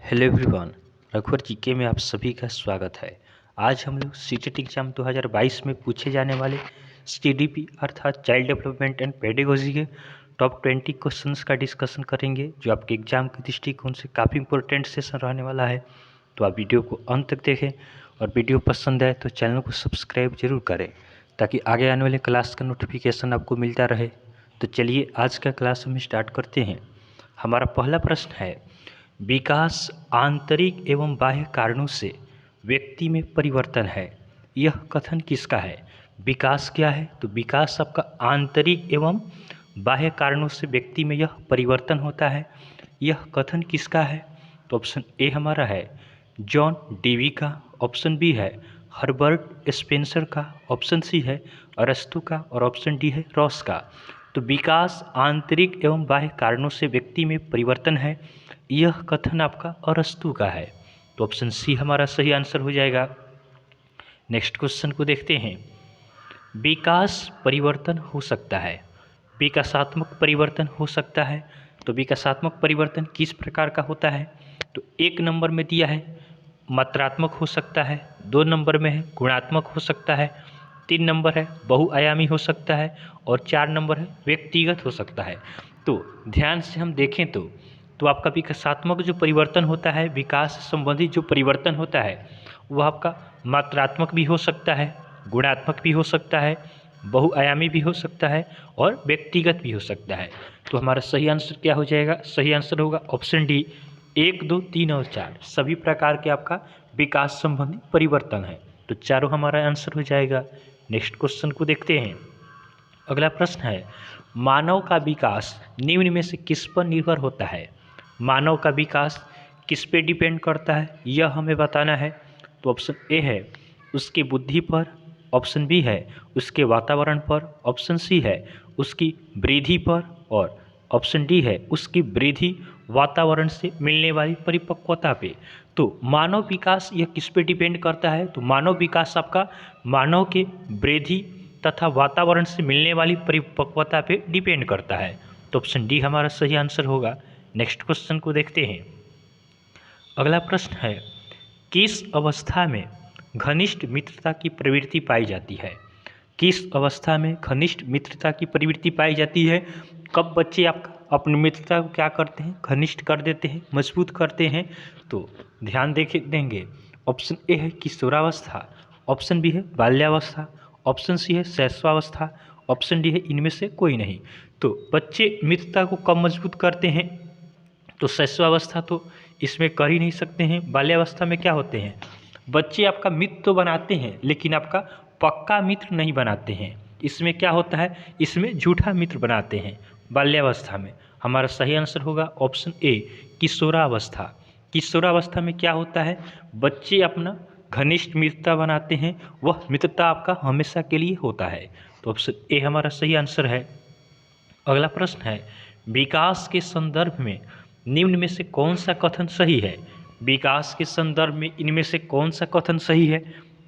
Hello everyone. रघुवर GK में आप सभी का स्वागत है। आज हम लोग सीटेट एग्जाम 2022 में पूछे जाने वाले सीडीपी अर्थात चाइल्ड डेवलपमेंट एंड पेडागोजी के टॉप 20 क्वेश्चंस का डिस्कशन करेंगे, जो आपके एग्जाम के दृष्टिकोण से काफ़ी इंपॉर्टेंट सेशन रहने वाला है। तो आप वीडियो को अंत तक देखें और वीडियो पसंद आए तो चैनल को सब्सक्राइब जरूर करें, ताकि आगे आने वाले क्लास का नोटिफिकेशन आपको मिलता रहे। तो चलिए आज का क्लास हम स्टार्ट करते हैं। हमारा पहला प्रश्न है, विकास आंतरिक एवं बाह्य कारणों से व्यक्ति में परिवर्तन है। यह कथन किसका है? विकास क्या है? तो विकास आपका आंतरिक एवं बाह्य कारणों से व्यक्ति में यह परिवर्तन होता है। यह कथन किसका है? तो ऑप्शन ए हमारा है जॉन डेवी का, ऑप्शन बी है हर्बर्ट स्पेंसर का, ऑप्शन सी है अरस्तु का और ऑप्शन डी है रॉस का। तो विकास आंतरिक एवं बाह्य कारणों से व्यक्ति में परिवर्तन है, यह कथन आपका अरस्तु का है। तो ऑप्शन सी हमारा सही आंसर हो जाएगा। नेक्स्ट क्वेश्चन को देखते हैं। विकास परिवर्तन हो सकता है, विकासात्मक परिवर्तन हो सकता है। तो विकासात्मक परिवर्तन किस प्रकार का होता है? तो एक नंबर में दिया है मात्रात्मक हो सकता है, 2 नंबर में है गुणात्मक हो सकता है, 3 नंबर है बहुआयामी हो सकता है और 4 नंबर है व्यक्तिगत हो सकता है। तो ध्यान से हम देखें तो आपका विकासात्मक जो परिवर्तन होता है, विकास संबंधी जो परिवर्तन होता है, वह आपका मात्रात्मक भी हो सकता है, गुणात्मक भी हो सकता है, बहुआयामी भी हो सकता है और व्यक्तिगत भी हो सकता है। तो हमारा सही आंसर क्या हो जाएगा? सही आंसर होगा ऑप्शन डी, 1, 2, 3 और 4 सभी प्रकार के आपका विकास संबंधी परिवर्तन है। तो चारों हमारा आंसर हो जाएगा। नेक्स्ट क्वेश्चन को देखते हैं। अगला प्रश्न है, मानव का विकास निम्न में से किस पर निर्भर होता है? मानव का विकास किस पे डिपेंड करता है, यह हमें बताना है। तो ऑप्शन ए है उसकी बुद्धि पर, ऑप्शन बी है उसके वातावरण पर, ऑप्शन सी है उसकी वृद्धि पर और ऑप्शन डी है उसकी वृद्धि वातावरण से मिलने वाली परिपक्वता पे। तो मानव विकास यह किस पे डिपेंड करता है? तो मानव विकास आपका मानव के वृद्धि तथा वातावरण से मिलने वाली परिपक्वता पे डिपेंड करता है। तो ऑप्शन डी हमारा सही आंसर होगा। नेक्स्ट क्वेश्चन को देखते हैं। अगला प्रश्न है, किस अवस्था में घनिष्ठ मित्रता की प्रवृत्ति पाई जाती है? किस अवस्था में घनिष्ठ मित्रता की प्रवृत्ति पाई जाती है? कब बच्चे आप अपनी मित्रता को क्या करते हैं? घनिष्ठ कर देते हैं, मजबूत करते हैं। तो ध्यान देंगे। ऑप्शन ए है किशोरावस्था, ऑप्शन बी है बाल्यावस्था, ऑप्शन सी है शैशवावस्था, ऑप्शन डी है इनमें से कोई नहीं। तो बच्चे मित्रता को कब मजबूत करते हैं? तो शैशवावस्था तो इसमें कर ही नहीं सकते हैं। बाल्यावस्था में क्या होते हैं? बच्चे आपका मित्र तो बनाते हैं, लेकिन आपका पक्का मित्र नहीं बनाते हैं। इसमें क्या होता है? इसमें झूठा मित्र बनाते हैं बाल्यावस्था में। हमारा सही आंसर होगा ऑप्शन ए किशोरावस्था। किशोरावस्था में क्या होता है? बच्चे अपना घनिष्ठ मित्रता बनाते हैं, वह मित्रता आपका हमेशा के लिए होता है। तो ऑप्शन ए हमारा सही आंसर है। अगला प्रश्न है, विकास के संदर्भ में निम्न में से कौन सा कथन सही है? विकास के संदर्भ में इनमें से कौन सा कथन सही है?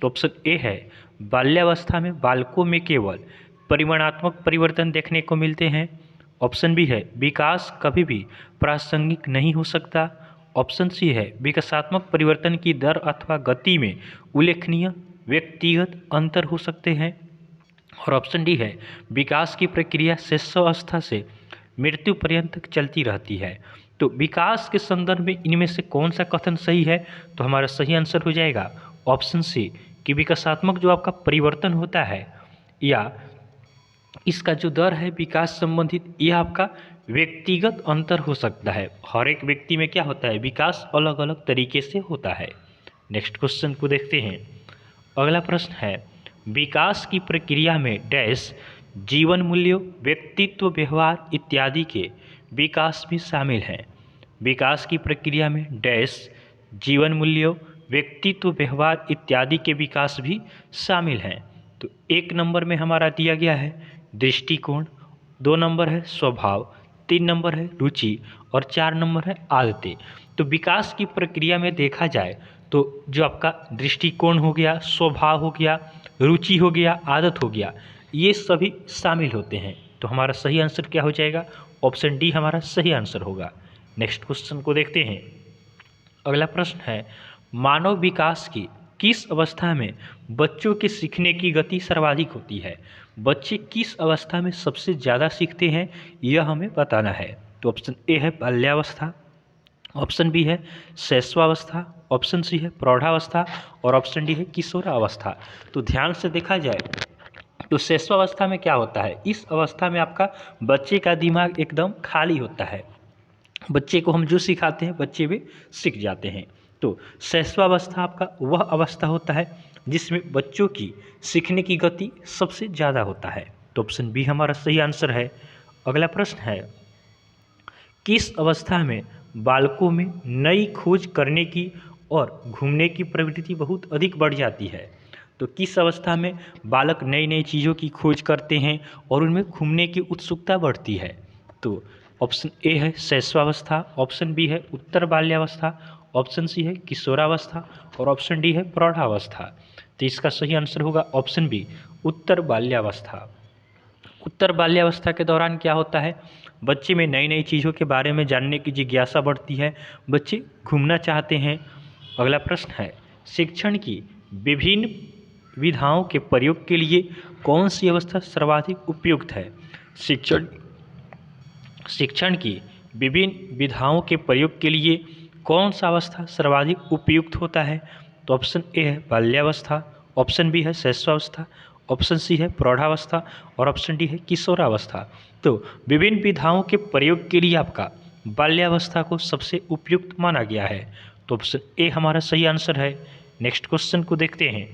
तो ऑप्शन ए है बाल्यावस्था में बालकों में केवल परिमाणात्मक परिवर्तन देखने को मिलते हैं। ऑप्शन बी है विकास कभी भी प्रासंगिक नहीं हो सकता। ऑप्शन सी है विकासात्मक परिवर्तन की दर अथवा गति में उल्लेखनीय व्यक्तिगत अंतर हो सकते हैं। और ऑप्शन डी है विकास की प्रक्रिया शैशवावस्था से मृत्यु पर्यंत चलती रहती है। तो विकास के संदर्भ में इनमें से कौन सा कथन सही है? तो हमारा सही आंसर हो जाएगा ऑप्शन सी कि विकासात्मक जो आपका परिवर्तन होता है या इसका जो दर है विकास संबंधित, यह आपका व्यक्तिगत अंतर हो सकता है। हर एक व्यक्ति में क्या होता है? विकास अलग अलग तरीके से होता है। नेक्स्ट क्वेश्चन को देखते हैं। अगला प्रश्न है, विकास की प्रक्रिया में डैश जीवन मूल्यों, व्यक्तित्व, व्यवहार इत्यादि के विकास भी शामिल हैं। विकास की प्रक्रिया में डैश जीवन मूल्यों, व्यक्तित्व, व्यवहार इत्यादि के विकास भी शामिल हैं। तो 1 नंबर में हमारा दिया गया है दृष्टिकोण, 2 नंबर है स्वभाव, 3 नंबर है रुचि और 4 नंबर है आदतें। तो विकास की प्रक्रिया में देखा जाए तो जो आपका दृष्टिकोण हो गया, स्वभाव हो गया, रुचि हो गया, आदत हो गया, ये सभी शामिल होते हैं। तो हमारा सही आंसर क्या हो जाएगा? ऑप्शन डी हमारा सही आंसर होगा। नेक्स्ट क्वेश्चन को देखते हैं। अगला प्रश्न है, मानव विकास की किस अवस्था में बच्चों के सीखने की गति सर्वाधिक होती है? बच्चे किस अवस्था में सबसे ज़्यादा सीखते हैं, यह हमें बताना है। तो ऑप्शन ए है बाल्यावस्था, ऑप्शन बी है शैशवावस्था, ऑप्शन सी है प्रौढ़ावस्था और ऑप्शन डी है किशोरावस्था। तो ध्यान से देखा जाए तो शैशवावस्था में क्या होता है, इस अवस्था में आपका बच्चे का दिमाग एकदम खाली होता है। बच्चे को हम जो सिखाते हैं बच्चे भी सीख जाते हैं। तो शैशवावस्था आपका वह अवस्था होता है जिसमें बच्चों की सीखने की गति सबसे ज़्यादा होता है। तो ऑप्शन बी हमारा सही आंसर है। अगला प्रश्न है, किस अवस्था में बालकों में नई खोज करने की और घूमने की प्रवृत्ति बहुत अधिक बढ़ जाती है? तो किस अवस्था में बालक नई नई चीज़ों की खोज करते हैं और उनमें घूमने की उत्सुकता बढ़ती है? तो ऑप्शन ए है शैशवावस्था, ऑप्शन बी है उत्तर बाल्यावस्था, ऑप्शन सी है किशोरावस्था और ऑप्शन डी है प्रौढ़ावस्था। तो इसका सही आंसर होगा ऑप्शन बी उत्तर बाल्यावस्था। उत्तर बाल्यावस्था के दौरान क्या होता है, बच्चे में नई नई चीज़ों के बारे में जानने की जिज्ञासा बढ़ती है, बच्चे घूमना चाहते हैं। अगला प्रश्न है, शिक्षण की विभिन्न विधाओं के प्रयोग के लिए कौन सी अवस्था सर्वाधिक उपयुक्त है? शिक्षण की विभिन्न विधाओं के प्रयोग के लिए कौन सा अवस्था सर्वाधिक उपयुक्त होता है? तो ऑप्शन ए है बाल्यावस्था, ऑप्शन बी है शैशवावस्था, ऑप्शन सी है प्रौढ़ावस्था और ऑप्शन डी है किशोरावस्था। तो विभिन्न विधाओं के प्रयोग के लिए आपका बाल्यावस्था को सबसे उपयुक्त माना गया है। तो ऑप्शन ए हमारा सही आंसर है। नेक्स्ट क्वेश्चन को देखते हैं,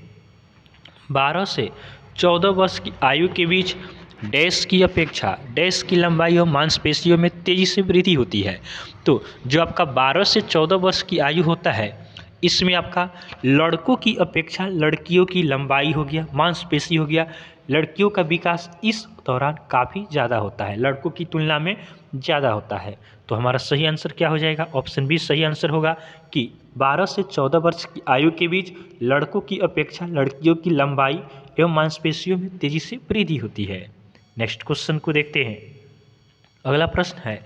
12 से 14 वर्ष की आयु के बीच डैश की अपेक्षा डैश की लंबाई और मांसपेशियों में तेज़ी से वृद्धि होती है। तो जो आपका 12 से 14 वर्ष की आयु होता है, इसमें आपका लड़कों की अपेक्षा लड़कियों की लंबाई हो गया, मांसपेशी हो गया, लड़कियों का विकास इस दौरान काफ़ी ज़्यादा होता है, लड़कों की तुलना में ज़्यादा होता है। तो हमारा सही आंसर क्या हो जाएगा? ऑप्शन बी सही आंसर होगा कि 12 से 14 वर्ष की आयु के बीच लड़कों की अपेक्षा लड़कियों की लंबाई एवं मांसपेशियों में तेज़ी से वृद्धि होती है। नेक्स्ट क्वेश्चन को देखते हैं। अगला प्रश्न है,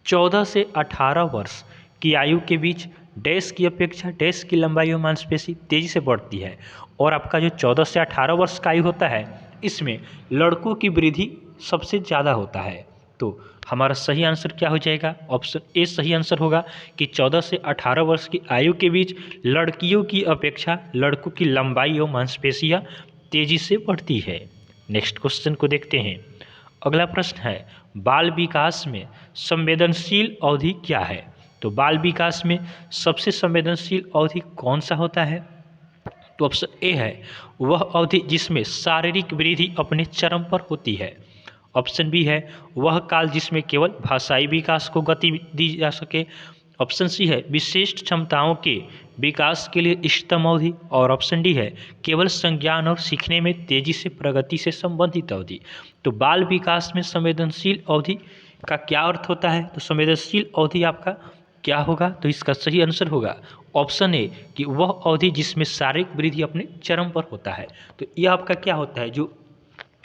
14 से 18 वर्ष की आयु के बीच डैश की अपेक्षा डैश की लंबाई और मांसपेशी तेज़ी से बढ़ती है, और आपका जो 14 से 18 वर्ष का आयु होता है, इसमें लड़कों की वृद्धि सबसे ज़्यादा होता है। तो हमारा सही आंसर क्या हो जाएगा? ऑप्शन ए सही आंसर होगा कि 14 से 18 वर्ष की आयु के बीच लड़कियों की अपेक्षा लड़कों की लंबाई और मांसपेशियाँ तेज़ी से बढ़ती है। नेक्स्ट क्वेश्चन को देखते हैं। अगला प्रश्न है, बाल विकास में संवेदनशील अवधि क्या है? तो बाल विकास में सबसे संवेदनशील अवधि कौन सा होता है? तो ऑप्शन ए है वह अवधि जिसमें शारीरिक वृद्धि अपने चरम पर होती है। ऑप्शन बी है वह काल जिसमें केवल भाषाई विकास को गति दी जा सके। ऑप्शन सी है विशिष्ट क्षमताओं के विकास के लिए इष्टतम अवधि, और ऑप्शन डी है केवल संज्ञान और सीखने में तेजी से प्रगति से संबंधित अवधि। तो बाल विकास में संवेदनशील अवधि का क्या अर्थ होता है? तो संवेदनशील अवधि आपका क्या होगा? तो इसका सही आंसर होगा ऑप्शन ए कि वह अवधि जिसमें शारीरिक वृद्धि अपने चरम पर होता है। तो यह आपका क्या होता है, जो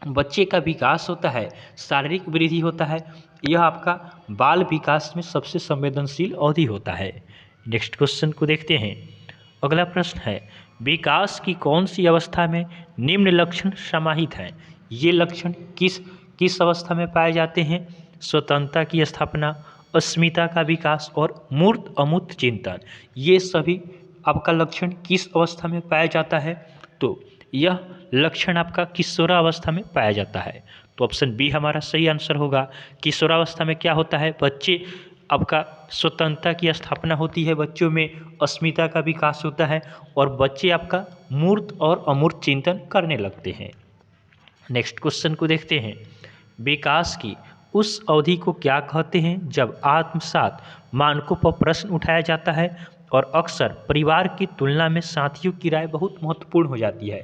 बच्चे का विकास होता है, शारीरिक वृद्धि होता है, यह आपका बाल विकास में सबसे संवेदनशील अवधि होता है। नेक्स्ट क्वेश्चन को देखते हैं। अगला प्रश्न है, विकास की कौन सी अवस्था में निम्न लक्षण समाहित हैं? ये लक्षण किस किस अवस्था में पाए जाते हैं? स्वतंत्रता की स्थापना, अस्मिता का विकास और मूर्त अमूर्त चिंतन। ये सभी आपका लक्षण किस अवस्था में पाया जाता है? तो यह लक्षण आपका किशोरावस्था में पाया जाता है। तो ऑप्शन बी हमारा सही आंसर होगा। किशोरावस्था में क्या होता है? बच्चे आपका स्वतंत्रता की स्थापना होती है, बच्चों में अस्मिता का विकास होता है और बच्चे आपका मूर्त और अमूर्त चिंतन करने लगते हैं। नेक्स्ट क्वेश्चन को देखते हैं। विकास की उस अवधि को क्या कहते हैं जब आत्मसात मानकों पर प्रश्न उठाया जाता है और अक्सर परिवार की तुलना में साथियों की राय बहुत महत्वपूर्ण हो जाती है?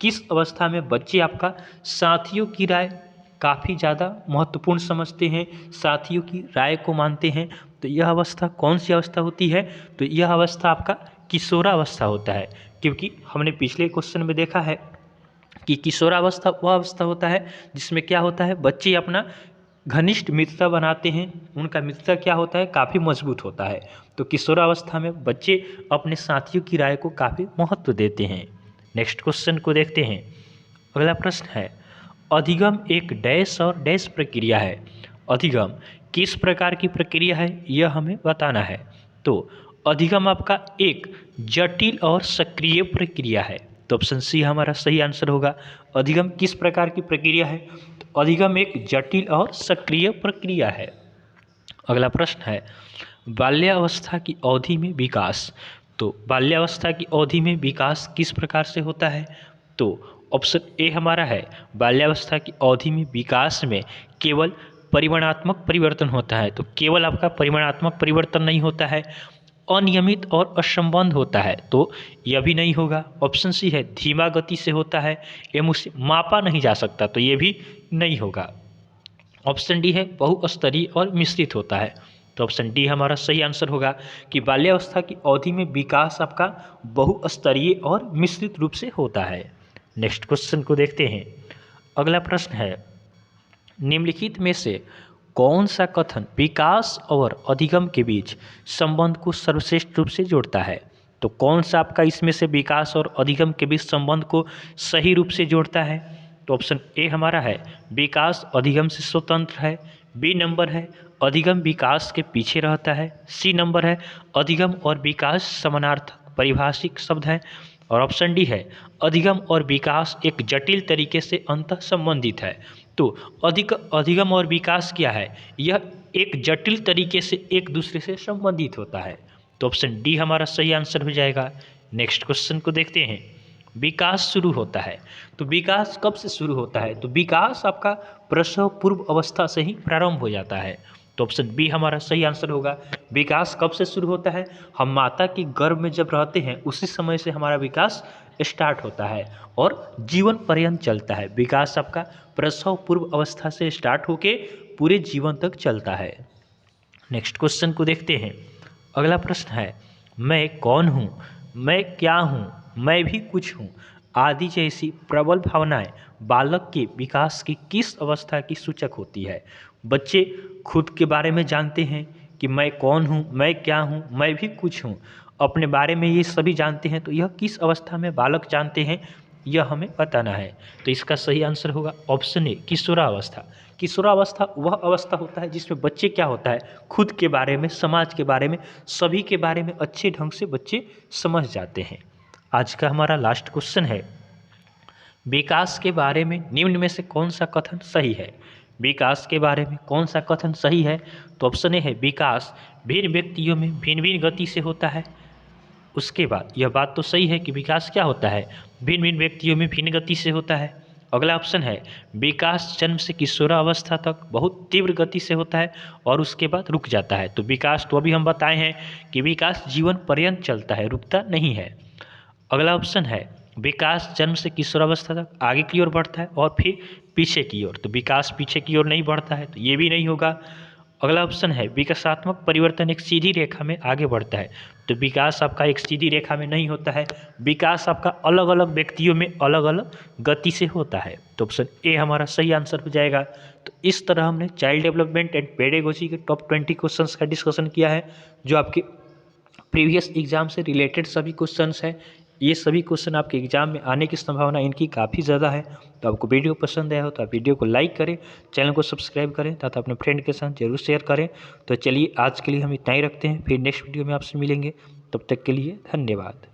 किस अवस्था में बच्चे आपका साथियों की राय काफ़ी ज़्यादा महत्वपूर्ण समझते हैं, साथियों की राय को मानते हैं? तो यह अवस्था कौन सी अवस्था होती है? तो यह अवस्था आपका किशोरावस्था होता है, क्योंकि हमने पिछले क्वेश्चन में देखा है कि किशोरावस्था वह अवस्था होता है जिसमें क्या होता है, बच्चे अपना घनिष्ठ मित्रता बनाते हैं, उनका मित्रता क्या होता है, काफ़ी मजबूत होता है। तो किशोरावस्था में बच्चे अपने साथियों की राय को काफ़ी महत्व देते हैं। नेक्स्ट क्वेश्चन को देखते हैं। अगला प्रश्न है, अधिगम एक डैश और डैश प्रक्रिया है। अधिगम किस प्रकार की प्रक्रिया है, यह हमें बताना है। तो अधिगम आपका एक जटिल और सक्रिय प्रक्रिया है। तो ऑप्शन सी हमारा सही आंसर होगा। अधिगम किस प्रकार की प्रक्रिया है, तो अधिगम एक जटिल और सक्रिय प्रक्रिया है। अगला प्रश्न है, बाल्यावस्था की अवधि में विकास। तो बाल्यावस्था की अवधि में विकास किस प्रकार से होता है, तो ऑप्शन ए हमारा है, बाल्यावस्था की अवधि में विकास में केवल परिमाणात्मक परिवर्तन होता है। तो केवल आपका परिमाणात्मक परिवर्तन नहीं होता है, अनियमित और असंबद्ध होता है। तो यह भी नहीं होगा। ऑप्शन सी है, धीमा गति से होता है एवं उसे मापा नहीं जा सकता। तो ये भी नहीं होगा। ऑप्शन डी है, बहुस्तरीय और मिश्रित होता है। तो ऑप्शन डी हमारा सही आंसर होगा कि बाल्यावस्था की अवधि में विकास आपका बहुस्तरीय और मिश्रित रूप से होता है। नेक्स्ट क्वेश्चन को देखते हैं। अगला प्रश्न है, निम्नलिखित में से कौन सा कथन विकास और अधिगम के बीच संबंध को सर्वश्रेष्ठ रूप से जोड़ता है। तो कौन सा आपका इसमें से विकास और अधिगम के बीच संबंध को सही रूप से जोड़ता है। तो ऑप्शन ए हमारा है, विकास अधिगम से स्वतंत्र है। बी नंबर है, अधिगम विकास के पीछे रहता है। सी नंबर है, अधिगम और विकास समानार्थक परिभाषिक शब्द है। और ऑप्शन डी है, अधिगम और विकास एक जटिल तरीके से अंतः संबंधित है। तो अधिगम और विकास क्या है, यह एक जटिल तरीके से एक दूसरे से संबंधित होता है। तो ऑप्शन डी हमारा सही आंसर हो जाएगा। नेक्स्ट क्वेश्चन को देखते हैं। विकास शुरू होता है, तो विकास कब से शुरू होता है, तो विकास आपका प्रसव पूर्व अवस्था से ही प्रारंभ हो जाता है। तो ऑप्शन बी हमारा सही आंसर होगा। विकास कब से शुरू होता है, हम माता की गर्भ में जब रहते हैं उसी समय से हमारा विकास स्टार्ट होता है और जीवन पर्यंत चलता है। विकास आपका प्रसव पूर्व अवस्था से स्टार्ट होके पूरे जीवन तक चलता है। नेक्स्ट क्वेश्चन को देखते हैं। अगला प्रश्न है, मैं कौन हूँ, मैं क्या हूँ, मैं भी कुछ हूँ आदि जैसी प्रबल भावनाएं बालक के विकास की किस अवस्था की सूचक होती है। बच्चे खुद के बारे में जानते हैं कि मैं कौन हूँ, मैं क्या हूँ, मैं भी कुछ हूँ, अपने बारे में ये सभी जानते हैं। तो यह किस अवस्था में बालक जानते हैं, यह हमें बताना है। तो इसका सही आंसर होगा ऑप्शन ए, किशोरावस्था। किशोरावस्था वह अवस्था होता है जिसमें बच्चे क्या होता है, खुद के बारे में, समाज के बारे में, सभी के बारे में अच्छे ढंग से बच्चे समझ जाते हैं। आज का हमारा लास्ट क्वेश्चन है, विकास के बारे में निम्न में से कौन सा कथन सही है। विकास के बारे में कौन सा कथन सही है, तो ऑप्शन ए है, विकास भिन्न व्यक्तियों में भिन्न भिन्न गति से होता है। उसके बाद यह बात तो सही है कि विकास क्या होता है, भिन्न भिन्न व्यक्तियों में भिन्न गति से होता है। अगला ऑप्शन है, विकास जन्म से किशोरावस्था तक बहुत तीव्र गति से होता है और उसके बाद रुक जाता है। तो विकास तो अभी हम बताए हैं कि विकास जीवन पर्यंत चलता है, रुकता नहीं है। अगला ऑप्शन है, विकास जन्म से किशोरावस्था तक आगे की ओर बढ़ता है और फिर पीछे की ओर। तो विकास पीछे की ओर नहीं बढ़ता है, तो ये भी नहीं होगा। अगला ऑप्शन है, विकासात्मक परिवर्तन एक सीधी रेखा में आगे बढ़ता है। तो विकास आपका एक सीधी रेखा में नहीं होता है, विकास आपका अलग अलग व्यक्तियों में अलग अलग गति से होता है। तो ऑप्शन ए हमारा सही आंसर हो जाएगा। तो इस तरह हमने चाइल्ड डेवलपमेंट एंड पेडागोजी के टॉप 20 क्वेश्चंस का डिस्कशन किया है, जो आपके प्रीवियस एग्जाम से रिलेटेड सभी क्वेश्चंस हैं। ये सभी क्वेश्चन आपके एग्जाम में आने की संभावना इनकी काफ़ी ज़्यादा है। तो आपको वीडियो पसंद आया हो तो आप वीडियो को लाइक करें, चैनल को सब्सक्राइब करें तथा अपने फ्रेंड के साथ जरूर शेयर करें। तो चलिए आज के लिए हम इतना ही रखते हैं, फिर नेक्स्ट वीडियो में आपसे मिलेंगे। तब तक के लिए धन्यवाद।